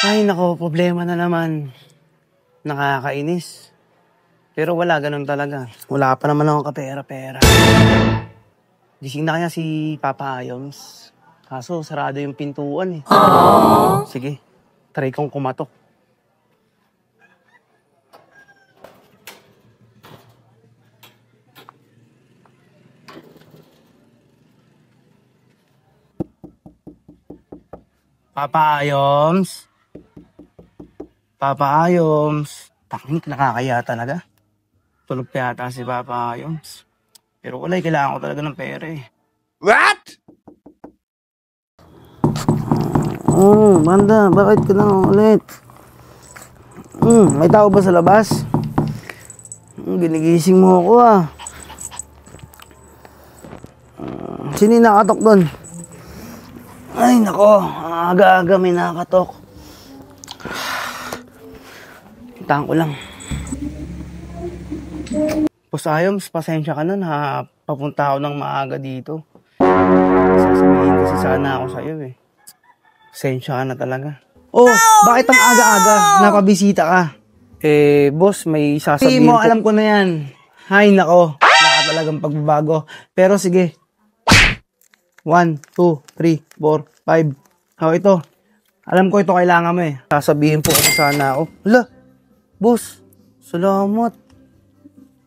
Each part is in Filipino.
Ay, nako, problema na naman. Nakakainis. Pero wala, ganun talaga. Wala pa naman akong kapera-pera. Gising na kaya si Papa Ayoms. Kaso, sarado yung pintuan eh. Sige, try kong kumatok. Papa Ayoms? Papa Ayoms? Taknik, nakakaya talaga. Tulog pa yata si Papa Ayoms. Pero wala, kailangan ko talaga ng pera eh. What? Manda, bakit ka na ulit? May tao ba sa labas? Ginigising mo ako ah. Sino yung nakatok doon? Ay nako, aga-aga may nakatok. Hintahan ko lang. Boss Ayoms, pasensya ka na, papunta ako ng maaga dito. Sasabihin kasi sana ako sa'yo eh. Pasensya ka na talaga. Oh, bakit ang aga-aga? Napabisita ka. Boss, may sasabihin mo, alam ko na yan. Hay nako, wala ka talagang pagbabago. Pero sige. 1, 2, 3, 4, 5. Oh, ito. Alam ko ito kailangan mo eh. Sasabihin po kasi sana ako. Hala, boss, salamat.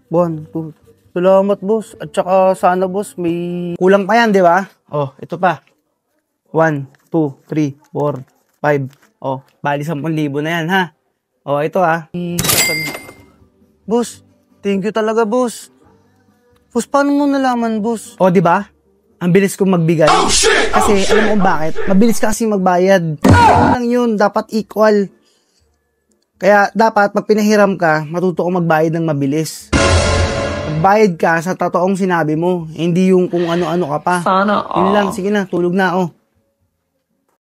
1, 2. Salamat, boss. At saka sana, boss, may kulang pa yan, di ba? Oh, ito pa. 1, 2, 3, 4, 5. Oh, bali 10,000 na yan, ha? Oh, ito ha. Boss, thank you talaga, boss. Boss, paano mo nalaman, boss? Oh, di ba? Ang bilis kong magbigay. Oh, shit! Kasi alam mo kung bakit? Mabilis ka kasi magbayad. Ano lang yun, dapat equal. Kaya dapat pag pinahiram ka, matuto kang magbayad ng mabilis. Magbayad ka sa totoong sinabi mo, hindi yung kung ano-ano ka pa. Sana all. Yun lang, sige na, tulog na ako.